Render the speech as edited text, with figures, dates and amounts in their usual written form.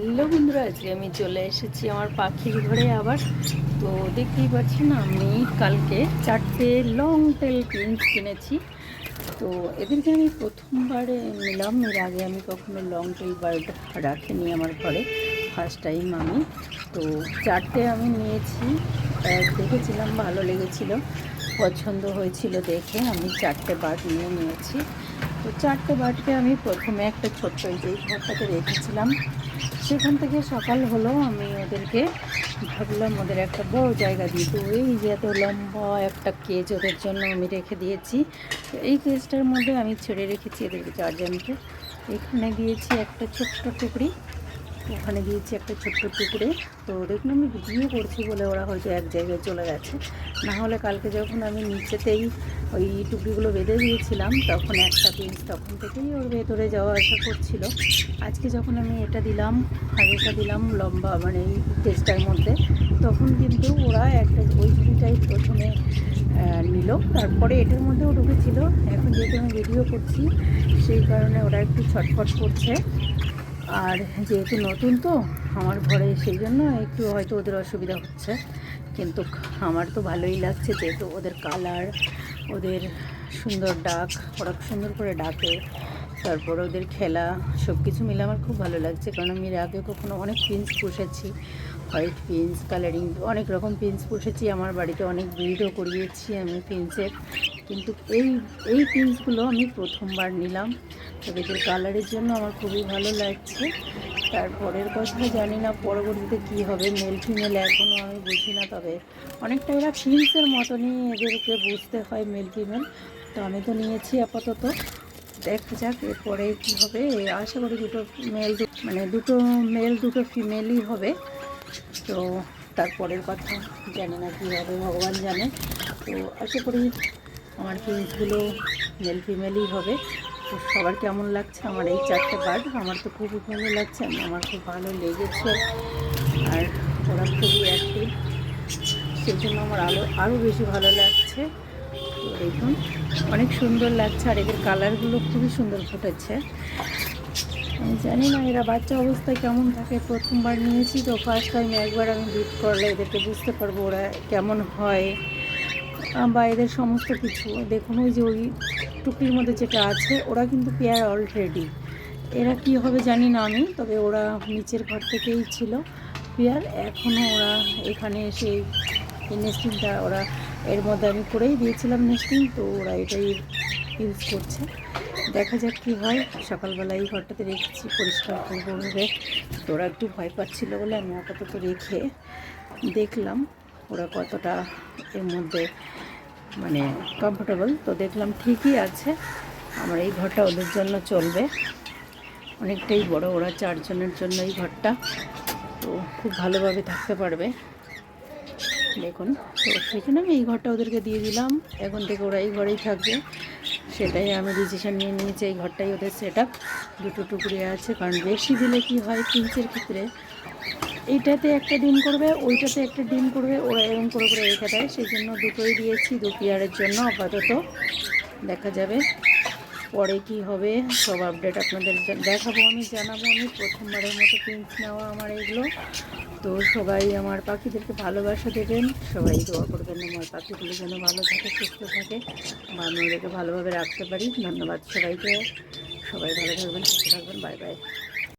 Hello বন্ধুরা, আজকে আমি চলে এসেছি আমার পাখির ঘরে আবার। তো দেখতেই পাচ্ছেন আমি কালকে 4টে লং টেল পিন্স কিনেছি। তো এদেরকে আমি প্রথমবারে নিলাম, এর আগে আমি কখনো লং টেল বার্ড রাখিনি আমার ঘরে, ফার্স্ট টাইম আমি। তো 4টে আমি নিয়েছি, দেখেছিলাম ভালো লেগেছিল, পছন্দ হয়েছিল দেখে আমি 4টে বার্ড নিয়েছি। তো 4টে বার্ডকে আমি প্রথমে একটা ছোট্ট যেই ঘরটাতে রেখেছিলাম, সেখান থেকে সকাল হলো আমি ওদেরকে ভাবলাম ওদের একটা বড় জায়গা দিই। তো এই যে এত লম্বা একটা কেজ ওদের জন্য আমি রেখে দিয়েছি। তো এই কেজটার মধ্যে আমি ছেড়ে রেখেছি এদেরকে চারজনকে। এখানে দিয়েছি একটা ছোট্ট টুকরি, ওখানে দিয়েছি একটা ছোট্ট টুকরে। তো দেখুন আমি ভিডিও করছি বলে ওরা হয়তো এক জায়গায় চলে গেছে, না হলে কালকে যখন আমি নিচেতেই ওই টুকরিগুলো বেঁধে দিয়েছিলাম তখন একটা পিস তখন থেকেই ওর ভেতরে যাওয়া আসা করছিল। আজকে যখন আমি এটা দিলাম আর এটা দিলাম লম্বা মানে এই কেসটার মধ্যে, তখন কিন্তু ওরা একটা ওই ঝুড়িটাই প্রথমে নিল, তারপরে এটার মধ্যেও ঢুকেছিল। এখন যেহেতু আমি ভিডিও করছি সেই কারণে ওরা একটু ছটফট করছে, আর যেহেতু নতুন তো আমার ঘরে সেই জন্য একটু হয়তো ওদের অসুবিধা হচ্ছে, কিন্তু আমার তো ভালোই লাগছে যেহেতু ওদের কালার, ওদের সুন্দর ডাক, ওরা সুন্দর করে ডাকে, তারপর ওদের খেলা সব কিছু মিলে আমার খুব ভালো লাগছে। কারণ আমি এর আগে কখনো অনেক পিন্স পুষেছি, হোয়াইট পিন্স, কালারিং, অনেক রকম পিন্স পুষেছি, আমার বাড়িতে অনেক ব্রিডও করিয়েছি আমি পিন্সের, কিন্তু এই পিন্সগুলো আমি প্রথমবার নিলাম। তবে এদের কালারের জন্য আমার খুবই ভালো লাগছে। তারপরের কথা জানি না পরবর্তীতে কী হবে, মেল ফিমেল এখনও আমি বুঝি না, তবে অনেকটা এরা পিন্সের মতনই এদেরকে বুঝতে হয় মেল ফিমেল। তো আমি তো নিয়েছি আপাতত, দেখা যাক এরপরে কী হবে। আশা করি দুটো মেল মানে দুটো মেল দুটো ফিমেলই হবে। তো তারপরের কথা জানি না কী হবে, ভগবান জানে। তো আশা করি আমার পিন্সগুলো মেল ফিমেলই হবে। তো সবার কেমন লাগছে আমার এই 4টে বার্ড? আমার তো খুবই ভালো লাগছে, আমার খুব ভালো লেগেছে, আর ওরা খুবই অ্যাক্টিভ, সেই জন্য আমার আরও বেশি ভালো লাগছে। তো দেখুন অনেক সুন্দর লাগছে, আর এদের কালারগুলো খুবই সুন্দর ফুটেছে। আমি জানি না এরা বাচ্চা অবস্থায় কেমন থাকে, প্রথমবার নিয়েছি তো, ফার্স্ট টাইম একবার আমি ব্রিড করলে এদেরকে বুঝতে পারবো ওরা কেমন হয় বা এদের সমস্ত কিছু। দেখুন ওই যে ওই টুকরির মধ্যে যেটা আছে, ওরা কিন্তু পেয়ার অলরেডি, এরা কি হবে জানি না আমি, তবে ওরা নিচের ঘর থেকেই ছিল পেয়ার, এখনও ওরা এখানে এসে এই নেস্টিংটা ওরা এর মধ্যে আমি করেই দিয়েছিলাম নেস্টিং, তো ওরা এটাই ইউজ করছে। দেখা যাক কী হয়। সকালবেলা এই ঘরটাতে রেখেছি পরিষ্কার করবো ভেবে, তো ওরা একটু ভয় পাচ্ছিলো বলে আমি আপাতত রেখে দেখলাম ওরা কতটা এর মধ্যে মানে কমফোর্টেবল। তো দেখলাম ঠিকই আছে, আমার এই ঘরটা ওদের জন্য চলবে, অনেকটাই বড়, ওরা 4 জনের জন্য এই ঘরটা, তো খুব ভালোভাবে থাকতে পারবে। দেখুন তো সেখানে আমি এই ঘরটা ওদেরকে দিয়ে দিলাম, এখন থেকে ওরা এই ঘরেই থাকবে, সেটাই আমি ডিসিশন নিয়ে নিয়েছি। এই ঘরটাই ওদের সেট আপ, দুটো টুকরি আছে, কারণ বেশি দিলে কি হয় পিঞ্চের ক্ষেত্রে, এইটাতে একটা ডিম করবে ওইটাতে একটা ডিম করবে, ওরা এরকম করে করে রেখে দেয়, সেই জন্য দুটোই দিয়েছি, 2 পেয়ারের জন্য আপাতত। দেখা যাবে পরে কি হবে, সব আপডেট আপনাদের দেখাবো, আমি জানাবো। আমি প্রথমবারের মতো পিঞ্চ নেওয়া আমার এগুলো। তো সবাই আমার পাখিদেরকে ভালোবাসা দেবেন, সবাই দোয়া করবেন আমার পাখিগুলো যেন ভালো থাকে, সুস্থ থাকে, বা আমি ওদেরকে ভালোভাবে রাখতে পারি। ধন্যবাদ সবাইকে, সবাই ভালো থাকবেন, সুস্থ থাকবেন, বাই বাই।